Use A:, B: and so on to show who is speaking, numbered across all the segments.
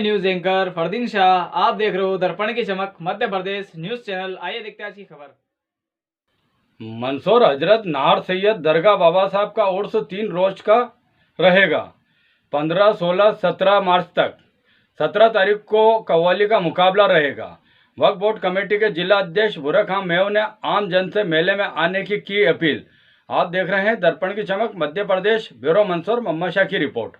A: मैं news anchor Fardeen Shah, आप देख रहे हो दर्पण की चमक मध्य प्रदेश न्यूज चैनल। आइए देखते हैं आज की खबर।
B: मंसूर हजरत नाहर सैयद दरगाह बाबा साहब का उर्स 3 रोज का रहेगा। 15, 16, 17 मार्च तक। 17 तारीख को कव्वाली का मुकाबला रहेगा। वक्फ बोर्ड कमेटी के जिला अध्यक्ष बुरक खां मेव ने आम जन से मेले में आने की अपील। आप देख रहे हैं दर्पण की चमक मध्य प्रदेश। ब्यूरो मंसूर मोहम्मद शाह की रिपोर्ट।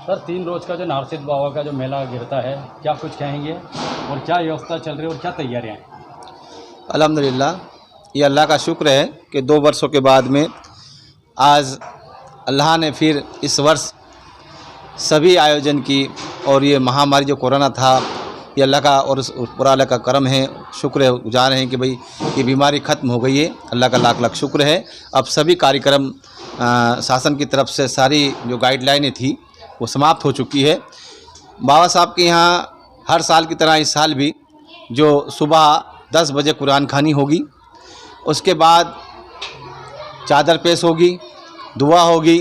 B: सर 3 रोज का जो नारसिद्ध बाबा का जो मेला गिरता है, क्या कुछ कहेंगे और क्या व्यवस्था चल रही है और क्या तैयारियां हैं?
C: अल्हम्दुलिल्लाह, ये अल्लाह का शुक्र है कि 2 वर्षों के बाद में आज अल्लाह ने फिर इस वर्ष सभी आयोजन की, और ये महामारी जो कोरोना था, ये अल्लाह का और पूरा अल्लाह का करम है, शुक्र गुजार हैं कि भाई ये बीमारी ख़त्म हो गई है। अल्लाह का लाख लाख शुक्र है। अब सभी कार्यक्रम शासन की तरफ से सारी जो गाइडलाइनें थी वो समाप्त हो चुकी है। बाबा साहब के यहाँ हर साल की तरह इस साल भी जो सुबह 10 बजे कुरान खानी होगी, उसके बाद चादर पेश होगी, दुआ होगी,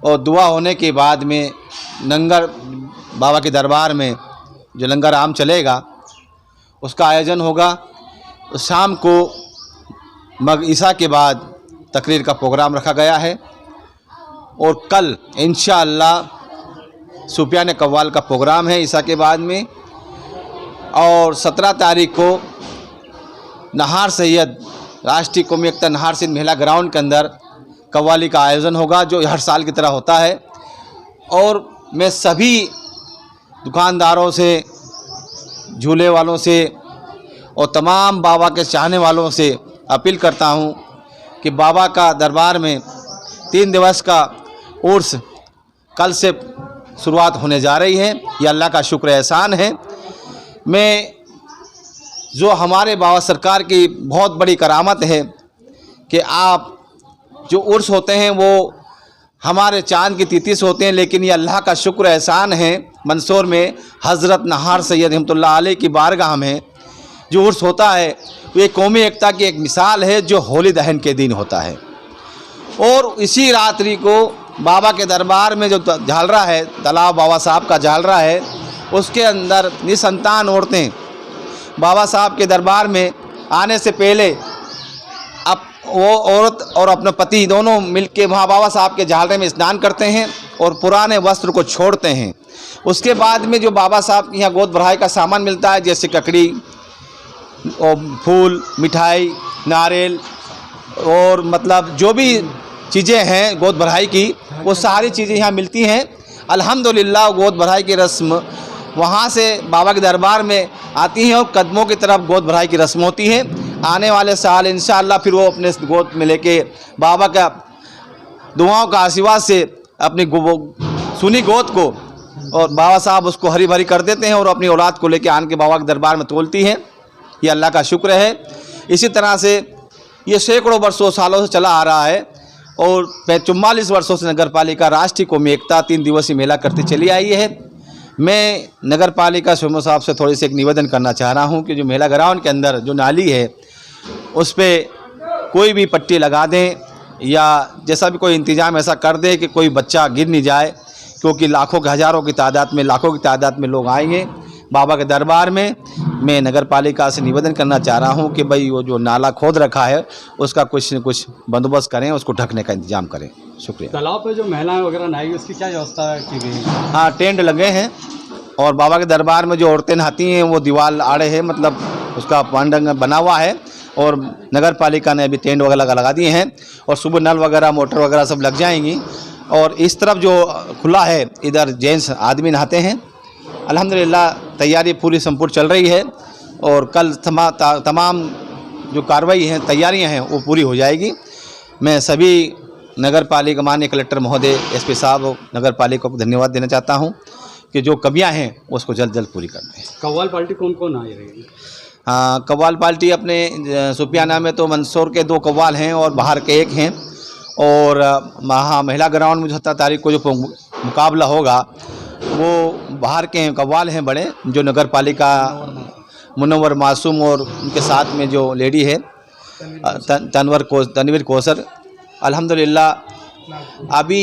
C: और दुआ होने के बाद में लंगर बाबा के दरबार में जो लंगर आम चलेगा उसका आयोजन होगा। शाम को मगईसा के बाद तकरीर का प्रोग्राम रखा गया है, और कल इंशाअल्लाह सुफियान कव्वाल का प्रोग्राम है ईसा के बाद में, और 17 तारीख को नहार सैयद राष्ट्रीय कौमी एकता नहार सिंह महिला ग्राउंड के अंदर कव्वाली का आयोजन होगा, जो हर साल की तरह होता है। और मैं सभी दुकानदारों से, झूले वालों से और तमाम बाबा के चाहने वालों से अपील करता हूं कि बाबा का दरबार में 3 दिवस का उर्स कल से शुरुआत होने जा रही है। ये अल्लाह का शुक्र एहसान है। मैं जो हमारे बाबा सरकार की बहुत बड़ी करामत है कि आप जो उर्स होते हैं वो हमारे चांद की 33 होते हैं, लेकिन ये अल्लाह का शुक्र एहसान है। मंसूर में हज़रत नहार सैयद रहमतुल्लाह अलैह की बारगाह में जो उर्स होता है वो एक कौमी एकता की एक मिसाल है, जो होली दहन के दिन होता है। और इसी रात्रि को बाबा के दरबार में जो झालरा है, तालाब बाबा साहब का झालरा है, उसके अंदर निसंतान औरतें बाबा साहब के दरबार में आने से पहले अब वो औरत और अपने पति दोनों मिलके वहाँ बाबा साहब के झालरे में स्नान करते हैं और पुराने वस्त्र को छोड़ते हैं। उसके बाद में जो बाबा साहब के यहाँ गोद भराई का सामान मिलता है, जैसे ककड़ी और फूल, मिठाई, नारियल और मतलब जो भी चीज़ें हैं गोद भराई की, वो सारी चीज़ें यहाँ मिलती हैं। अल्हम्दुलिल्लाह गोद भराई की रस्म वहाँ से बाबा के दरबार में आती हैं और कदमों की तरफ गोद भराई की रस्म होती है। आने वाले साल इंशाअल्लाह फिर वो अपने गोद में लेके बाबा का दुआओं का आशीर्वाद से अपनी सुनी गोद को, और बाबा साहब उसको हरी भरी कर देते हैं और अपनी औलाद को लेके आन के बाबा के दरबार में तोलती हैं। ये अल्लाह का शुक्र है। इसी तरह से ये सैकड़ों वर्षों सालों से चला आ रहा है, और 44 वर्षों से नगर पालिका राष्ट्रीय कौमी एकता 3 दिवसीय मेला करती चली आई है। मैं नगर पालिका शोमो साहब से थोड़ी सी एक निवेदन करना चाह रहा हूँ कि जो मेला ग्राउंड के अंदर जो नाली है उस पर कोई भी पट्टी लगा दें, या जैसा भी कोई इंतज़ाम ऐसा कर दे कि कोई बच्चा गिर नहीं जाए, क्योंकि लाखों के हज़ारों की तादाद में, लाखों की तादाद में लोग आएंगे बाबा के दरबार में। मैं नगर पालिका से निवेदन करना चाह रहा हूँ कि भाई वो जो नाला खोद रखा है उसका कुछ न कुछ बंदोबस्त करें, उसको ढकने का इंतजाम करें। शुक्रिया।
B: तालाब पे जो महिलाएं वगैरह नहाएगी उसकी क्या व्यवस्था की गई?
C: हाँ, टेंट लगे हैं, और बाबा के दरबार में जो औरतें नहाती हैं वो दीवार आड़े है, मतलब उसका पांडंग बना हुआ है, और नगर पालिका ने अभी टेंट वगैरह लगा दिए हैं, और सुबह नल वगैरह मोटर वगैरह सब लग जाएंगी। और इस तरफ जो खुला है इधर जेंट्स आदमी नहाते हैं। अल्हम्दुलिल्लाह तैयारी पूरी संपूर्ण चल रही है, और कल तमाम जो कार्रवाई हैं, तैयारियां हैं, वो पूरी हो जाएगी। मैं सभी नगर पालिका माननीय कलेक्टर महोदय, एसपी साहब, नगर पालिका को धन्यवाद देना चाहता हूं कि जो कमियां हैं उसको जल्द जल्द पूरी कर दें।
B: कव्वाल पार्टी कौन कौन आ रही है?
C: कव्वाल पार्टी अपने सुपियाना में तो मंसूर के 2 कव्वाल हैं और बाहर के 1 हैं, और महिला ग्राउंड में 17 तारीख को जो मुकाबला होगा वो बाहर के कव्वाल हैं बड़े, जो नगर पालिका मुनव्वर मासूम और उनके साथ में जो लेडी है तनवीर कौसर। अल्हम्दुलिल्लाह अभी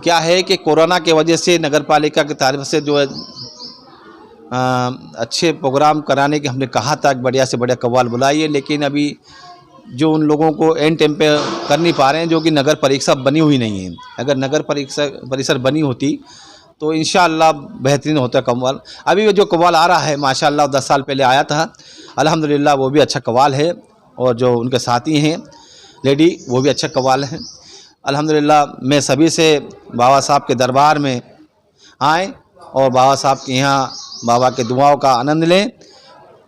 C: क्या है कि कोरोना के वजह से नगर पालिका की तरफ से जो अच्छे प्रोग्राम कराने की हमने कहा था कि बढ़िया से बढ़िया कव्वाल बुलाइए, लेकिन अभी जो उन लोगों को एंड टाइम पे कर नहीं पा रहे हैं, जो कि नगर परीक्षा बनी हुई नहीं है। अगर नगर परिसर बनी होती तो इंशाअल्लाह बेहतरीन होता कव्वाल। अभी जो कव्वाल आ रहा है माशाअल्लाह 10 साल पहले आया था, अल्हम्दुलिल्लाह वो भी अच्छा कव्वाल है, और जो उनके साथी हैं लेडी वो भी अच्छा कव्वाल हैं। अल्हम्दुलिल्लाह मैं सभी से बाबा साहब के दरबार में आएँ और बाबा साहब के यहाँ बाबा के दुआओं का आनंद लें,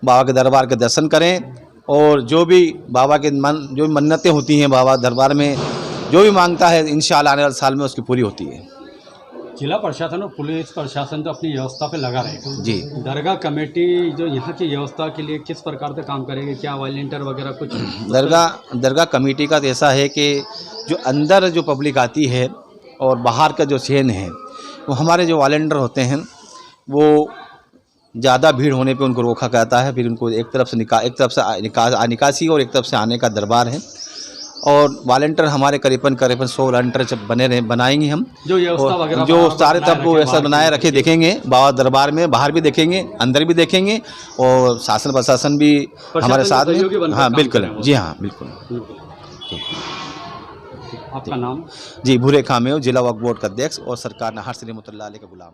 C: बाबा के दरबार के दर्शन करें और जो भी बाबा के जो भी मन्नतें होती हैं बाबा दरबार में जो भी मांगता है इंशाअल्लाह आने वाले साल में उसकी पूरी होती है।
B: जिला प्रशासन और पुलिस प्रशासन तो अपनी व्यवस्था पे लगा रहेगा
C: जी।
B: दरगाह कमेटी जो यहाँ की व्यवस्था के लिए किस प्रकार से काम करेगी, क्या वॉलंटियर वगैरह कुछ?
C: दरगाह कमेटी का तो ऐसा है कि जो अंदर जो पब्लिक आती है और बाहर का जो चेन है वो हमारे जो वॉलंटियर होते हैं वो ज़्यादा भीड़ होने पे उनको रोका जाता है। फिर उनको एक तरफ से निकासी और एक तरफ से आने का दरबार है और वॉलंटियर हमारे करीबन 100 वॉलंटियर बनाएंगे हम
B: जो व्यवस्था वगैरह
C: जो सारे तब को व्यवस्था बनाए रखे देखेंगे बाबा दरबार में, बाहर भी देखेंगे, अंदर भी देखेंगे और शासन प्रशासन भी हमारे साथ में। हाँ बिल्कुल, जी हाँ बिल्कुल।
B: आपका नाम?
C: जी भूरे खामेव, जिला वक्फ बोर्ड का अध्यक्ष और सरकार नहार से रहमतुल्लाह अलैह का गुलाम।